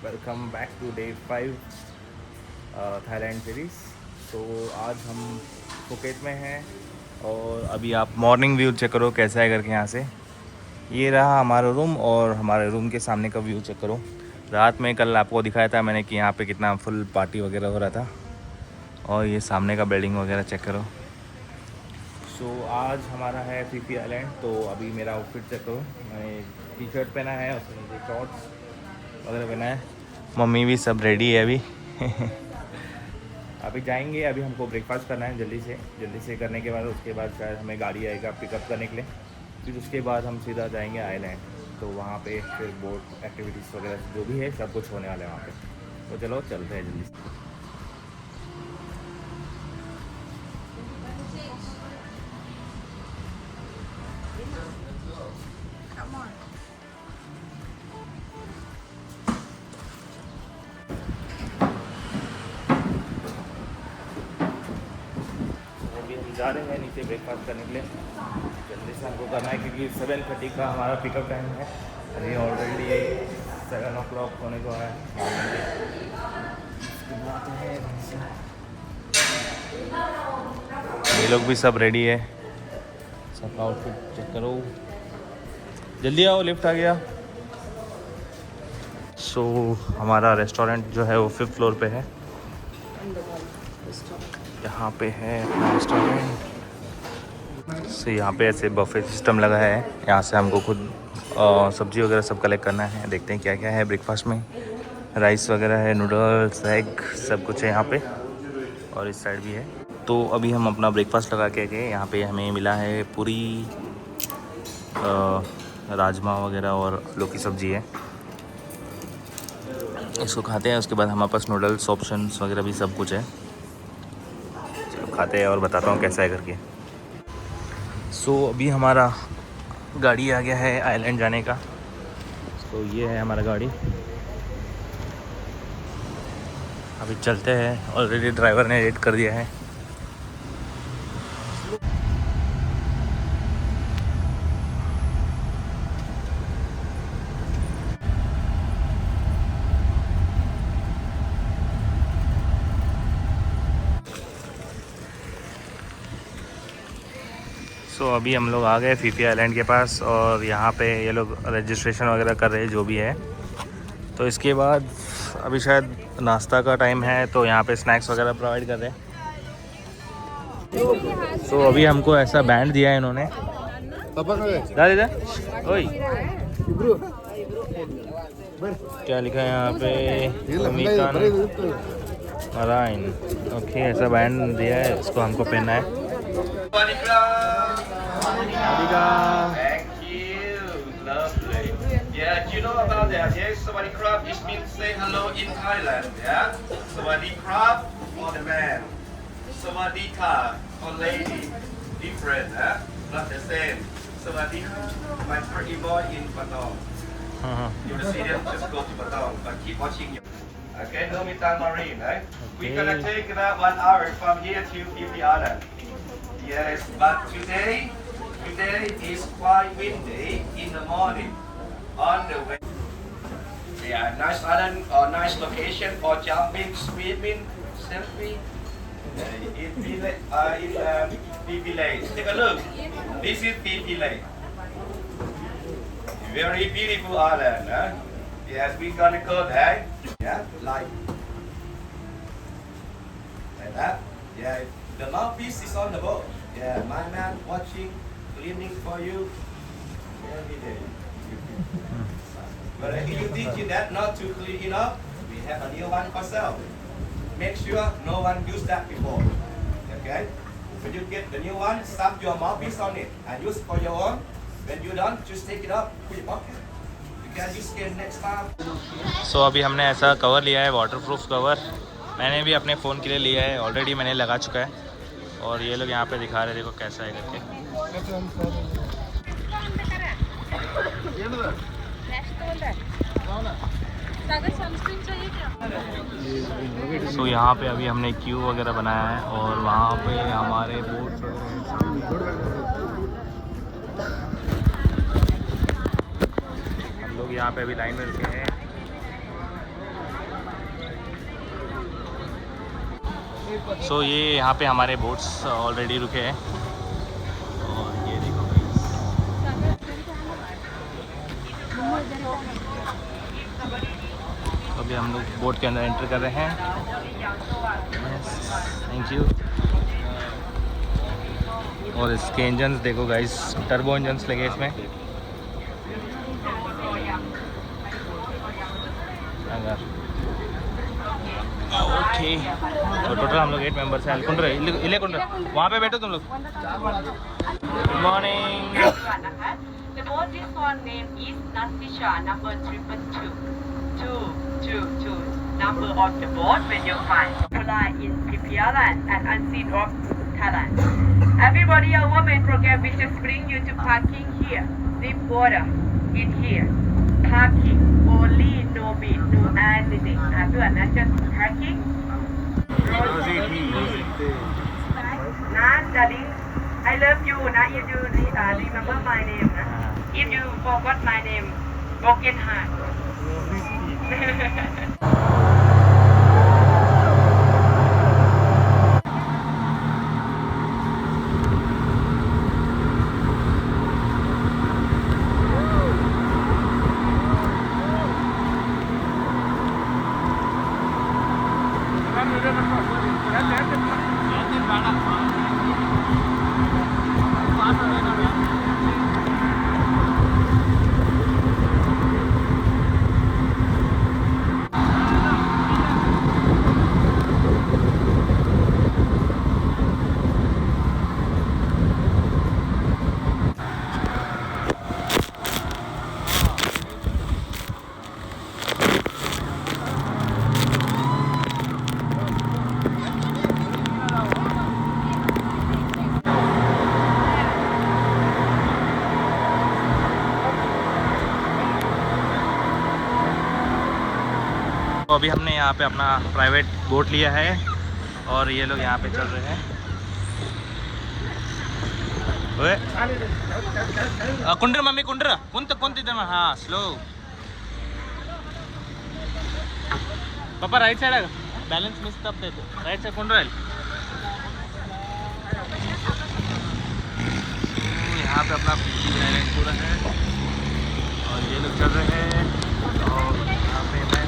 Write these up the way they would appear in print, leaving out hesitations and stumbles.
Welcome back to day 5 Thailand series. तो आज हम फुकेट में हैं और अभी आप मॉर्निंग व्यू चेक करो कैसा है करके। यहाँ से ये रहा हमारा रूम और हमारे रूम के सामने का व्यू चेक करो। रात में कल आपको दिखाया था मैंने कि यहाँ पे कितना फुल पार्टी वगैरह हो रहा था। और ये सामने का बिल्डिंग वगैरह चेक करो। सो आज हमारा है फीफी आइलैंड। तो अभी मेरा आउटफिट चेक करो। मैंने टी शर्ट पहना है, उसके नीचे शॉर्ट्स वगैरह पहना है। मम्मी भी सब रेडी है अभी। अभी जाएंगे, अभी हमको ब्रेकफास्ट करना है जल्दी से करने के बाद उसके बाद शायद हमें गाड़ी आएगा पिकअप करने के लिए। फिर उसके बाद हम सीधा जाएंगे आइलैंड। तो वहाँ पे फिर बोट एक्टिविटीज़ वगैरह जो भी है सब कुछ होने वाला है वहाँ पे। तो चलो चलते हैं जल्दी से। अभी हम जा रहे हैं नीचे ब्रेकफास्ट करने के लिए। जल्दी से हमको करना है क्योंकि 7:30 का हमारा पिकअप टाइम है। अभी ऑलरेडी 7 o'clock होने को है। ये लोग भी सब रेडी है, सबका आउटफिट चेक करो। जल्दी आओ, लिफ्ट आ गया। सो हमारा रेस्टोरेंट जो है वो 5th फ्लोर पे है। यहाँ पे है अपना रेस्टोरेंट। सो यहाँ पे ऐसे बफे सिस्टम लगा है। यहाँ से हमको खुद सब्जी वगैरह सब कलेक्ट करना है। देखते हैं क्या क्या है ब्रेकफास्ट में। राइस वगैरह है, नूडल्स, एग सब कुछ है यहाँ पे। और इस साइड भी है। तो अभी हम अपना ब्रेकफास्ट लगा के गए। यहाँ पे हमें मिला है पूरी, राजमा वगैरह और आलू की सब्ज़ी है। इसको खाते हैं, उसके बाद हमारे पास नूडल्स ऑप्शंस वगैरह भी सब कुछ है। चलो खाते हैं और बताता हूँ कैसा है करके। सो अभी हमारा गाड़ी आ गया है आइलैंड जाने का। तो ये है हमारा गाड़ी। अभी चलते हैं, ऑलरेडी ड्राइवर ने रेड कर दिया है। सो अभी हम लोग आ गए फीफी आइलैंड के पास और यहाँ पे ये लोग रजिस्ट्रेशन वगैरह कर रहे हैं जो भी है। तो इसके बाद अभी शायद नाश्ता का टाइम है, तो यहाँ पे स्नैक्स वगैरह प्रोवाइड कर रहे हैं। तो अभी हमको ऐसा बैंड दिया है इन्होंने। ओए क्या लिखा है यहाँ पे? नारायण। ओके, ऐसा बैंड दिया है, इसको हमको पहनना है। Thank you. Lovely. Yeah, do you know about that? Yes, Sawadee Krab just means say hello in Thailand. Yeah? Sawadee Krab for the man. Sawadee Ka for lady. Different, huh? Not the same. Sawadee Ka, my pretty boy in Patong. You will see them just go to Patong, but keep watching you. Okay, Nomitan Marine, right? We're gonna take about 1 hour from here to Phi Island. Yes, but today is quite windy in the morning on the way. Yeah, nice island or nice location for jumping, swimming, selfie. In Phi Lake. Take a look. This is Phi Lake. Very beautiful island, huh? Yes, we're gonna go there. Yeah, like that. Yeah, the mouthpiece is on the boat. Yeah, my man watching, cleaning for you every day. But if you think that not to clean enough, we have a new one for sale. Make sure no one used that before. Okay? When you get the new one, stamp your mouthpiece on it and use for your own. When you're done, just take it up, put your pocket. You can use it next time. सो अभी हमने ऐसा cover लिया है, waterproof cover. मैंने भी अपने phone के लिए लिया है, ऑलरेडी मैंने लगा चुका है। और ये लोग यहाँ पे दिखा रहे हैं, देखो कैसा है करके। सो यहाँ पे अभी हमने क्यू वगैरह बनाया है और वहाँ पे हमारे बोट्स हम लोग यहाँ पे अभी लाइन में रुके हैं। सो ये यहाँ पे हमारे बोट्स ऑलरेडी रुके हैं और ये देखो guys। अभी हम लोग बोट के अंदर एंटर कर रहे हैं। Thank you. और इसके इंजन्स देखो गाइस, टर्बो इंजन्स लगे इसमें। ओके, तो टोटल हम लोग 8 मेंबर्स हैं। इले कुंड्र वहाँ पे बैठो तुम लोग। Good morning. The boat this one name is Nasisha, number 222. Number of the boat when you find fly in Pipialan and unseen of Thailand. Everybody our women program we just bring you to parking here. Deep water in here. Parking only, no beat, no anything. Not just parking. Nah, darling, I love you. Nah, if you remember my name. Nah. If you forgot my name, broken heart. तो अभी हमने यहाँ पे अपना private boat लिया है और ये लोग यहाँ पे चल रहे हैं। कुंड्र मम्मी कुंड्र कौन इधर में, हाँ स्लो पापा राइट साइड बैलेंस मिस तब दे राइट साइड कुंड्र। यहाँ पे अपना आइलैंड पूरा है और ये लोग चल रहे हैं और यहाँ पे मैं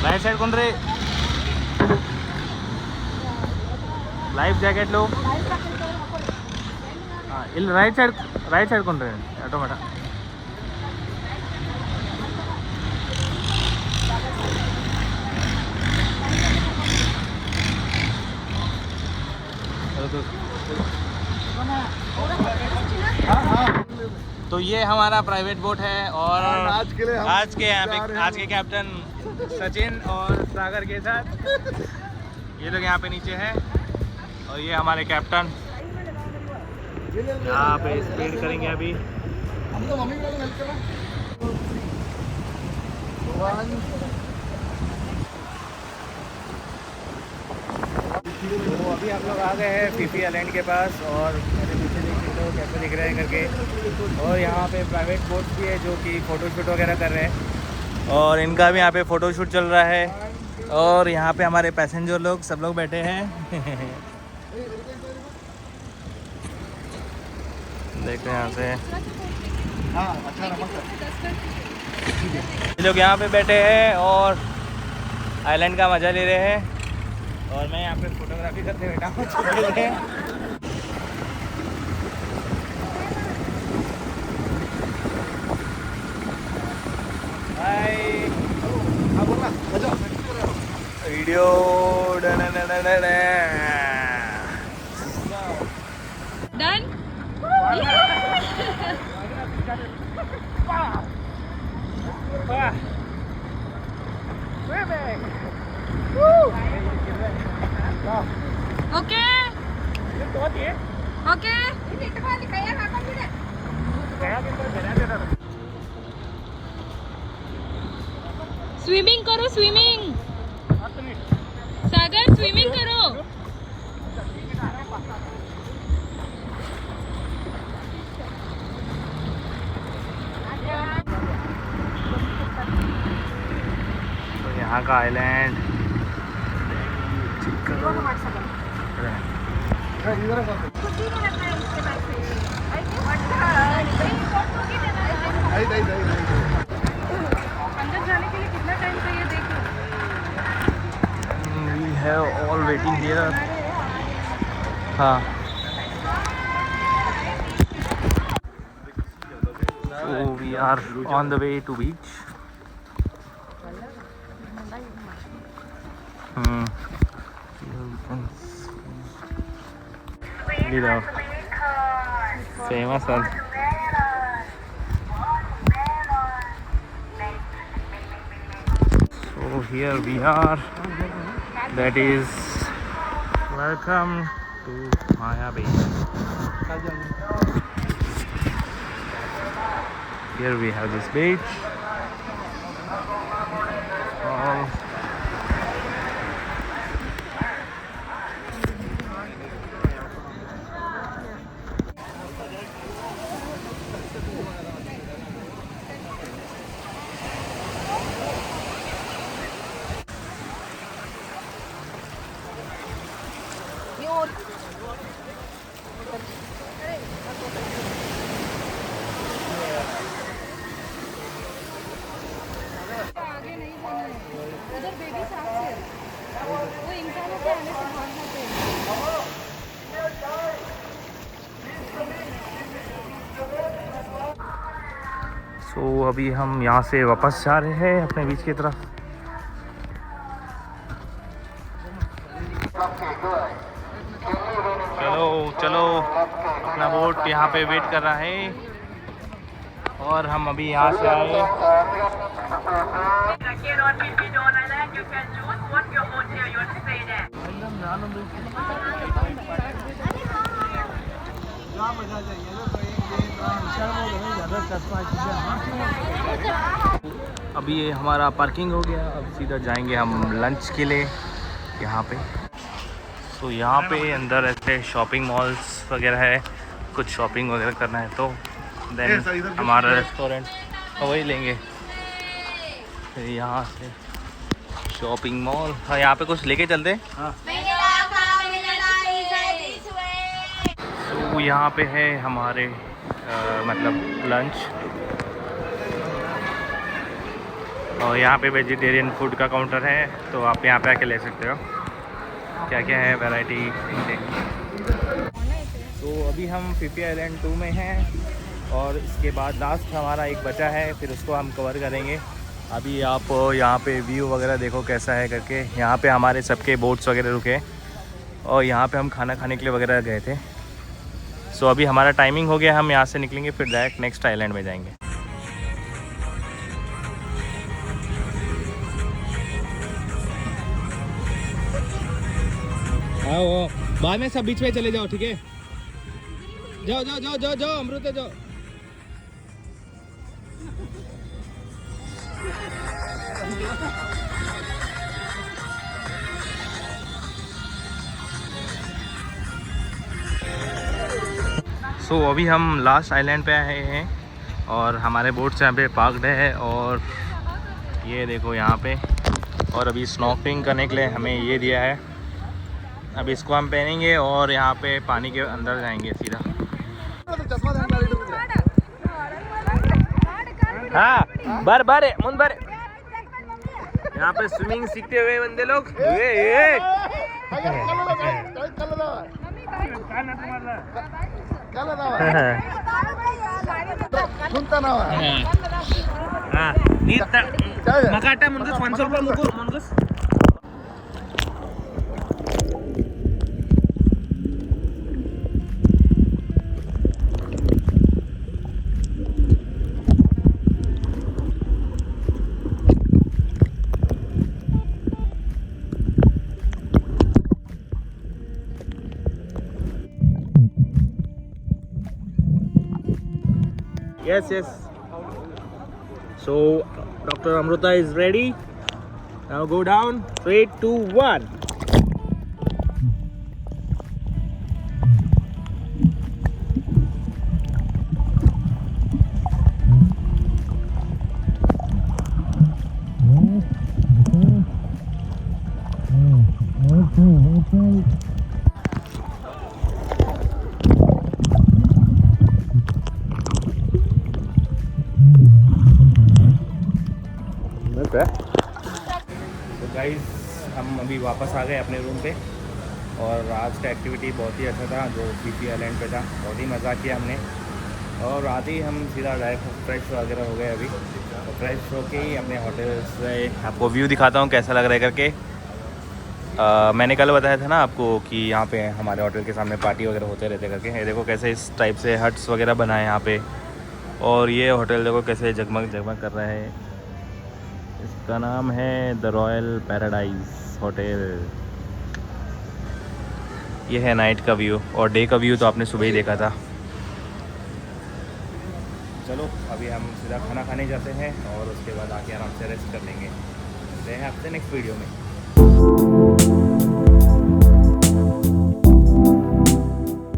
राइट साइड कौन रहे, लाइफ जैकेट लो। हाँ राइट साइड कौन रहे ऑटोमेटा। तो ये हमारा प्राइवेट बोट है और आज के कैप्टन सचिन और सागर के साथ ये लोग यहाँ पे नीचे हैं और ये हमारे कैप्टन यहाँ पे स्पीड करेंगे अभी। तो अभी हम लोग आ गए हैं पीपी आइलैंड के पास और मेरे पीछे देख सकते हो कैसे दिख रहे हैं करके। और यहाँ पे प्राइवेट बोट भी है जो कि फ़ोटोशूट वगैरह कर रहे हैं और इनका भी यहाँ पे फ़ोटोशूट चल रहा है। और यहाँ पे हमारे पैसेंजर लोग सब लोग बैठे हैं देखते हैं यहाँ से ये लोग यहाँ पे बैठे हैं और आइलैंड का मज़ा ले रहे हैं और मैं यहाँ पे फोटोग्राफी करते बैठा हूँ। Video done. Okay okay swimming करो, स्विमिंग सागर स्विमिंग करो। यहाँ का आइलैंड अंदर जाने के लिए कितना टाइम चाहिए देखो. We have all waiting here. हाँ, so we are on the way to beach. Famous one. So here we are. That is welcome to Maya Beach. Here we have this beach. आगे नहीं जाना है. उधर baby साथ है. वो इंसानों के आने से भाग जाते हैं. So अभी हम यहाँ से वापस जा रहे हैं अपने बीच की तरफ. चलो चलो, अपना बोट यहाँ पे वेट कर रहा है और हम अभी यहाँ से आए. Again on Pipidon Island, you can choose what your hotel you want to stay there. अभी ये हमारा पार्किंग हो गया. अब सीधा जाएंगे हम लंच के लिए यहाँ पे. तो यहाँ पे अंदर ऐसे शॉपिंग मॉल्स वगैरह है. कुछ शॉपिंग वगैरह करना है तो देन हमारा रेस्टोरेंट वही लेंगे. फिर यहाँ से शॉपिंग मॉल. हाँ, यहाँ पे कुछ लेके चलते हैं. तो यहाँ पे है हमारे मतलब लंच. और यहाँ पे वेजिटेरियन फूड का काउंटर है, तो आप यहाँ पे आके ले सकते हो. क्या क्या है वैरायटी. तो अभी हम फिफी आइलैंड 2 में हैं और इसके बाद लास्ट हमारा एक बचा है, फिर उसको हम कवर करेंगे. अभी आप यहाँ पे व्यू वगैरह देखो कैसा है करके. यहाँ पे हमारे सबके बोट्स वगैरह रुके और यहाँ पे हम खाना खाने के लिए वगैरह गए थे. सो अभी हमारा टाइमिंग हो गया. हम यहाँ से निकलेंगे फिर डायरेक्ट नेक्स्ट आइलैंड में जाएंगे. आओ, बाद में सब बीच में चले जाओ, ठीक है. जाओ जाओ जाओ जाओ जाओ अमृत जाओ. सो अभी हम लास्ट आइलैंड पे आए हैं और हमारे बोट्स यहाँ पे पार्कड है. और ये देखो यहाँ पे. और अभी स्नॉर्कलिंग करने के लिए हमें ये दिया है. अब इसको हम पहनेंगे और यहाँ पे पानी के अंदर जाएंगे सीधा. हाँ, बार बार मुन बार. यहाँ पे स्विमिंग सीखते हुए बंदे लोग. मकाटा मुनगस 500 रुपये मुनगस. Yes, yes. So Dr. Amruta is ready. Now go down. 3, 2, 1. Trip है। तो गाइस हम अभी वापस आ गए अपने रूम पे और आज का एक्टिविटी बहुत ही अच्छा था जो पीपी आइलैंड पे था। बहुत ही मज़ा किया हमने और आते ही हम सीधा डायरेक्ट फ्रेश वगैरह हो गए अभी। तो फ्रेश होके ही अपने होटल से आपको व्यू दिखाता हूँ कैसा लग रहा है करके। मैंने कल बताया था ना आपको कि यहाँ पे हमारे होटल के सामने पार्टी वगैरह होते रहते करके। ये देखो कैसे इस टाइप से हट्स वगैरह बनाए यहाँ पे और ये होटल देखो कैसे जगमग जगमग कर रहा है। इसका नाम है द रॉयल पैराडाइज होटल। ये है नाइट का व्यू और डे का व्यू तो आपने सुबह ही देखा था। चलो अभी हम सीधा खाना खाने जाते हैं और उसके बाद आके आराम से रेस्ट कर लेंगे। मिलते हैं आपसे नेक्स्ट वीडियो में।